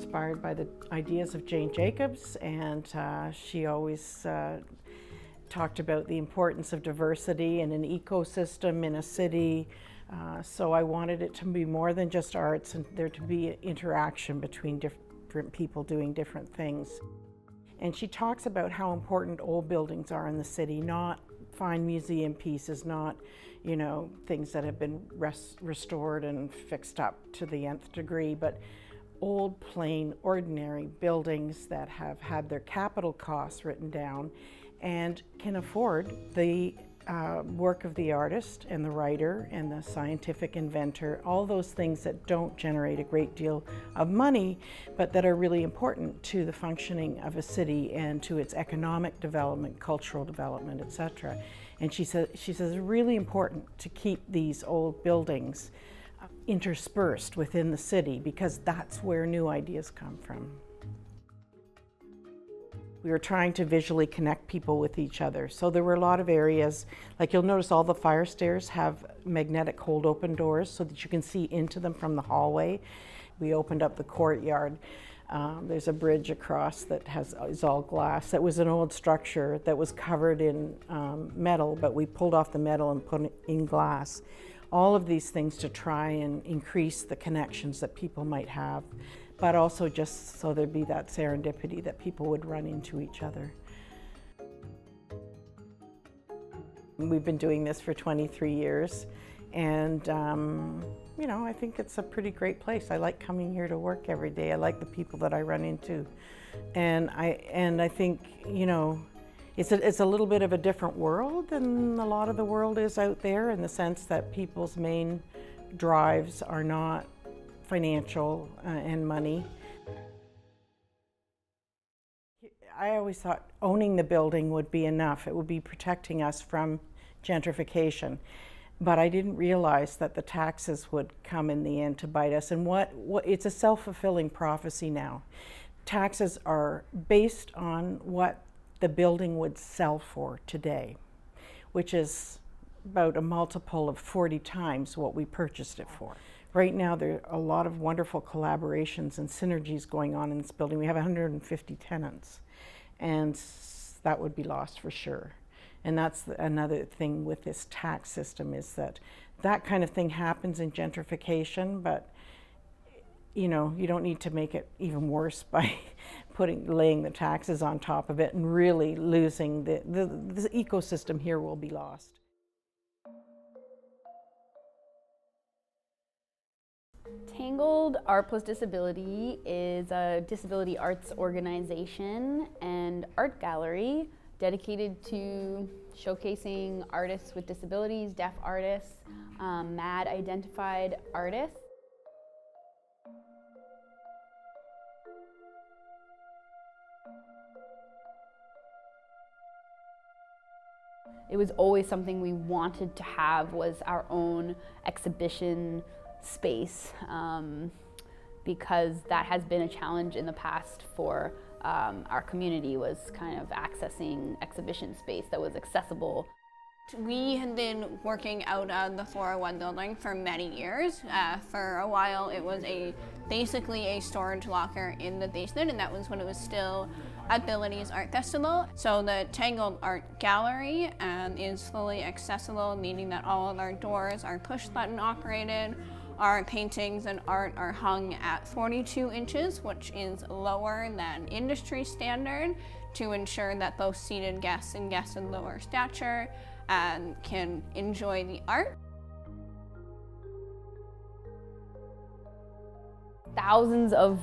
inspired by the ideas of Jane Jacobs, and she always talked about the importance of diversity in an ecosystem in a city. So I wanted it to be more than just arts and there to be interaction between different people doing different things. And she talks about how important old buildings are in the city, not fine museum pieces, not, you know, things that have been restored and fixed up to the nth degree, but old, plain, ordinary buildings that have had their capital costs written down and can afford the work of the artist and the writer and the scientific inventor, all those things that don't generate a great deal of money, but that are really important to the functioning of a city and to its economic development, cultural development, etc. And she says it's really important to keep these old buildings interspersed within the city because that's where new ideas come from. We were trying to visually connect people with each other. So there were a lot of areas, like you'll notice all the fire stairs have magnetic hold open doors so that you can see into them from the hallway. We opened up the courtyard. There's a bridge across that is all glass. That was an old structure that was covered in metal, but we pulled off the metal and put it in glass. All of these things to try and increase the connections that people might have, but also just so there'd be that serendipity that people would run into each other. We've been doing this for 23 years, and you know, I think it's a pretty great place. I like coming here to work every day. I like the people that I run into, and I think, you know, it's a little bit of a different world than a lot of the world is out there, in the sense that people's main drives are not financial and money. I always thought owning the building would be enough. It would be protecting us from gentrification. But I didn't realize that the taxes would come in the end to bite us. And what it's a self-fulfilling prophecy now. Taxes are based on what the building would sell for today, which is about a multiple of 40 times what we purchased it for. Right now, there are a lot of wonderful collaborations and synergies going on in this building. We have 150 tenants, and that would be lost for sure. And that's another thing with this tax system, is that that kind of thing happens in gentrification, but you know, you don't need to make it even worse by laying the taxes on top of it and really losing the ecosystem here will be lost. Tangled Arts Disability is a disability arts organization and art gallery dedicated to showcasing artists with disabilities, deaf artists, MAD identified artists. It was always something we wanted to have, was our own exhibition space, because that has been a challenge in the past for our community, was kind of accessing exhibition space that was accessible. We had been working out of the 401 building for many years. For a while it was basically a storage locker in the basement, and that was when it was still Abilities Art Festival. So the Tangled Art Gallery is fully accessible, meaning that all of our doors are push button operated. Our paintings and art are hung at 42 inches, which is lower than industry standard, to ensure that both seated guests and guests of lower stature can enjoy the art. Thousands of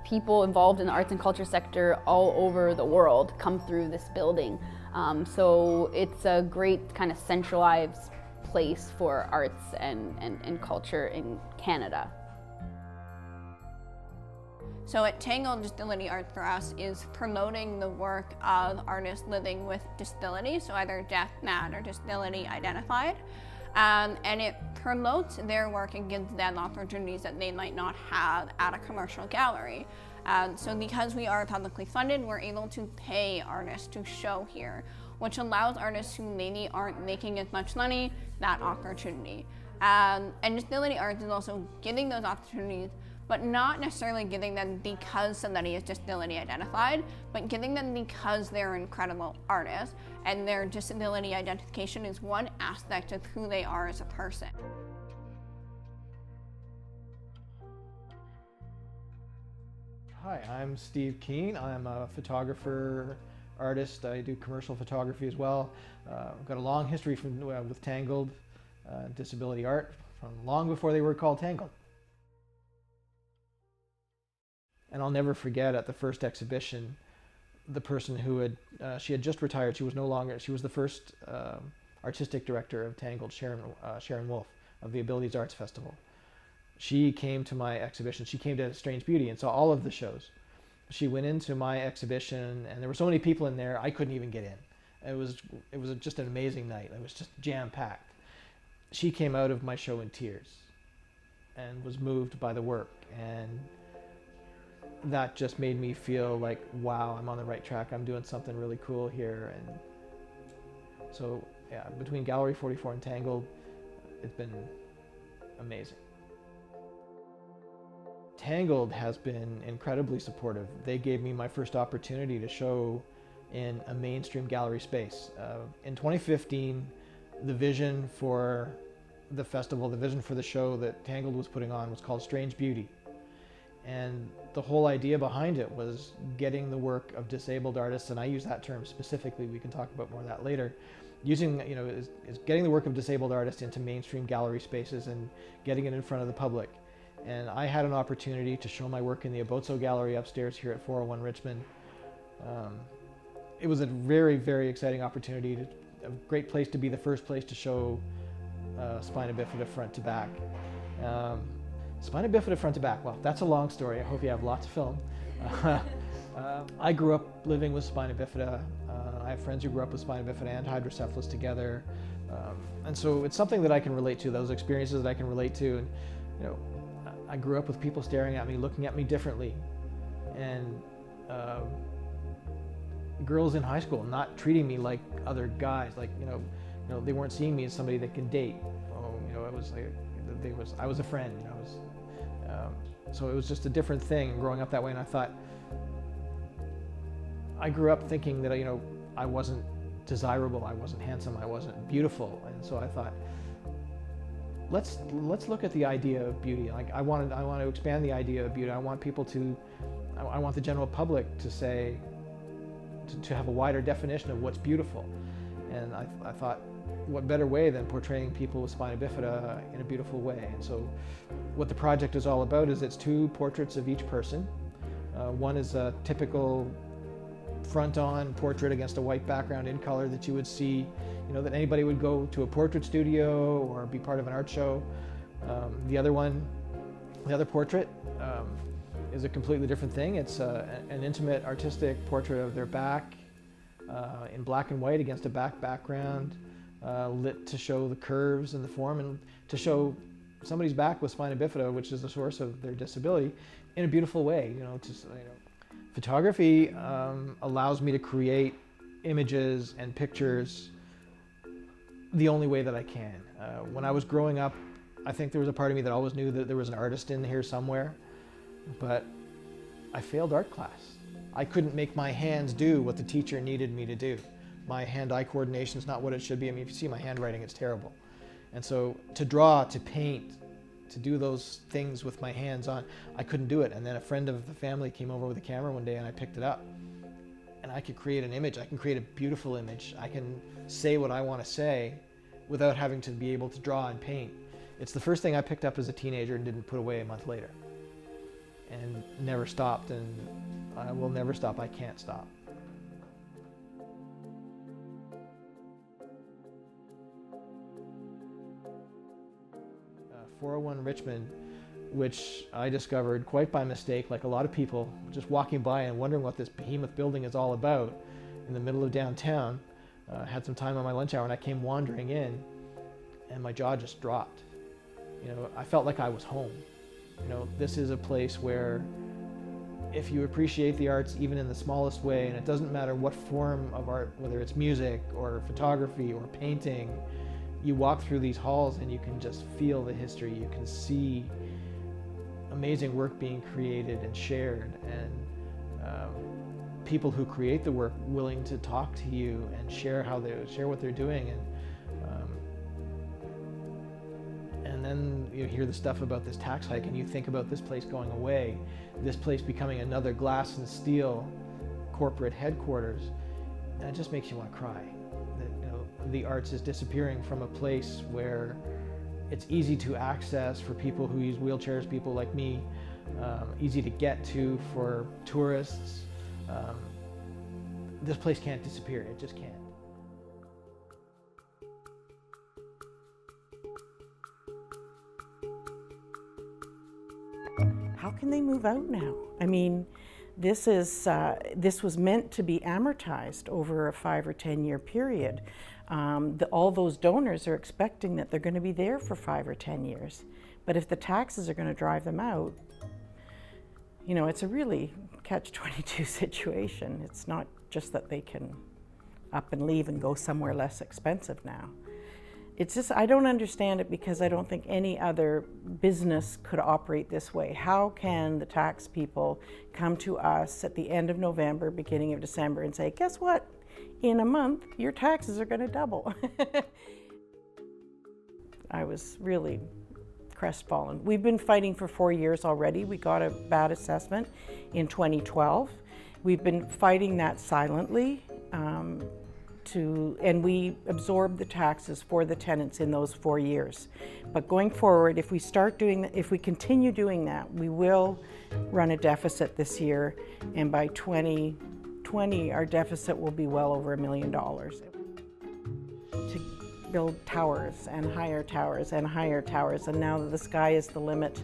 people involved in the arts and culture sector all over the world come through this building. So it's a great kind of centralized place for arts and culture in Canada. So at Tangled Disability Art for us is promoting the work of artists living with disability, so either deaf, MAD, or disability identified. And it promotes their work and gives them opportunities that they might not have at a commercial gallery. So because we are publicly funded, we're able to pay artists to show here, which allows artists who maybe aren't making as much money that opportunity. And disability arts is also giving those opportunities but not necessarily giving them because somebody is disability identified, but giving them because they're incredible artists, and their disability identification is one aspect of who they are as a person. Hi, I'm Steve Keane. I'm a photographer, artist. I do commercial photography as well. I've got a long history with Tangled Disability Art from long before they were called Tangled. And I'll never forget at the first exhibition, the person who had, she had just retired. She was the first artistic director of Tangled, Sharon Wolf of the Abilities Arts Festival. She came to my exhibition. She came to Strange Beauty and saw all of the shows. She went into my exhibition, and there were so many people in there, I couldn't even get in. It was just an amazing night. It was just jam-packed. She came out of my show in tears and was moved by the work, and that just made me feel like, wow, I'm on the right track. I'm doing something really cool here. And so, yeah, between Gallery 44 and Tangled, it's been amazing. Tangled has been incredibly supportive. They gave me my first opportunity to show in a mainstream gallery space. In 2015, the vision for the festival, the vision for the show that Tangled was putting on was called Strange Beauty. And the whole idea behind it was getting the work of disabled artists, and I use that term specifically, we can talk about more of that later, using, is getting the work of disabled artists into mainstream gallery spaces and getting it in front of the public. And I had an opportunity to show my work in the Abbozzo Gallery upstairs here at 401 Richmond. It was a very, very exciting opportunity, a great place to be the first place to show spina bifida front to back. Spina bifida front to back, well, that's a long story. I hope you have lots of film. I grew up living with spina bifida. I have friends who grew up with spina bifida and hydrocephalus together. And so it's something that I can relate to, those experiences that I can relate to. And, I grew up with people staring at me, looking at me differently, and girls in high school not treating me like other guys, like they weren't seeing me as somebody they can date. I was a friend. So it was just a different thing growing up that way. And I thought, I grew up thinking that I wasn't desirable, I wasn't handsome, I wasn't beautiful, and so I thought, let's look at the idea of beauty. Like I want to expand the idea of beauty. I want people to, I want the general public to say, to have a wider definition of what's beautiful. And I thought, what better way than portraying people with spina bifida in a beautiful way? And so what the project is all about is it's 2 portraits of each person. One is a typical front-on portrait against a white background in color that you would see, that anybody would go to a portrait studio or be part of an art show. The other portrait is a completely different thing. It's an intimate artistic portrait of their back in black and white against a background, lit to show the curves and the form and to show somebody's back with spina bifida, which is the source of their disability, in a beautiful way. Photography allows me to create images and pictures the only way that I can. When I was growing up, I think there was a part of me that always knew that there was an artist in here somewhere, but I failed art class. I couldn't make my hands do what the teacher needed me to do. My hand-eye coordination is not what it should be. I mean, if you see my handwriting, it's terrible. And so to draw, to paint, to do those things with my hands on, I couldn't do it. And then a friend of the family came over with a camera one day and I picked it up. And I could create an image. I can create a beautiful image. I can say what I want to say without having to be able to draw and paint. It's the first thing I picked up as a teenager and didn't put away a month later. And never stopped, and I will never stop. I can't stop. 401 Richmond, which I discovered quite by mistake, like a lot of people, just walking by and wondering what this behemoth building is all about in the middle of downtown. Had some time on my lunch hour and I came wandering in and my jaw just dropped. I felt like I was home. This is a place where if you appreciate the arts even in the smallest way, and it doesn't matter what form of art, whether it's music or photography or painting, you walk through these halls and you can just feel the history. You can see amazing work being created and shared, and people who create the work willing to talk to you and share what they're doing, and then you hear the stuff about this tax hike, and you think about this place going away, this place becoming another glass and steel corporate headquarters, and it just makes you want to cry. That, you know, the arts is disappearing from a place where it's easy to access for people who use wheelchairs, people like me, easy to get to for tourists. This place can't disappear, it just can't. How can they move out now? I mean, this was meant to be amortized over a 5 or 10 year period. All those donors are expecting that they're going to be there for 5 or 10 years. But if the taxes are going to drive them out, you know, it's a really catch-22 situation. It's not just that they can up and leave and go somewhere less expensive now. It's just, I don't understand it, because I don't think any other business could operate this way. How can the tax people come to us at the end of November, beginning of December, and say, guess what? In a month, your taxes are going to double. I was really crestfallen. We've been fighting for 4 years already. We got a bad assessment in 2012. We've been fighting that silently, and we absorbed the taxes for the tenants in those 4 years. But going forward, if we continue doing that, we will run a deficit this year, and by 2020, our deficit will be well over $1 million. To build towers and higher towers and higher towers, and now the sky is the limit,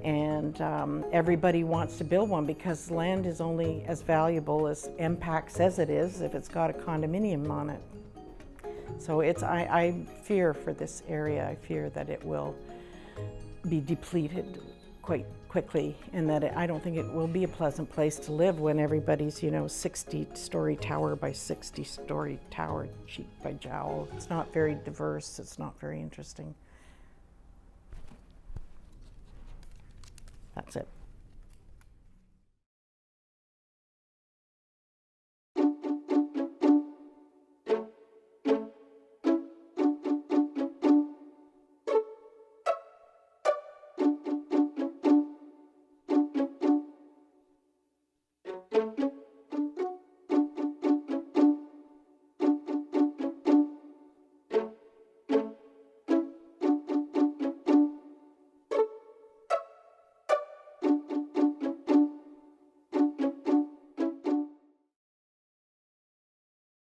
and everybody wants to build one, because land is only as valuable as MPAC says it is if it's got a condominium on it. So I fear for this area. I fear that it will be depleted quite quickly, and that I don't think it will be a pleasant place to live when everybody's, you know, 60-story tower by 60-story tower, cheek by jowl. It's not very diverse. It's not very interesting. That's it.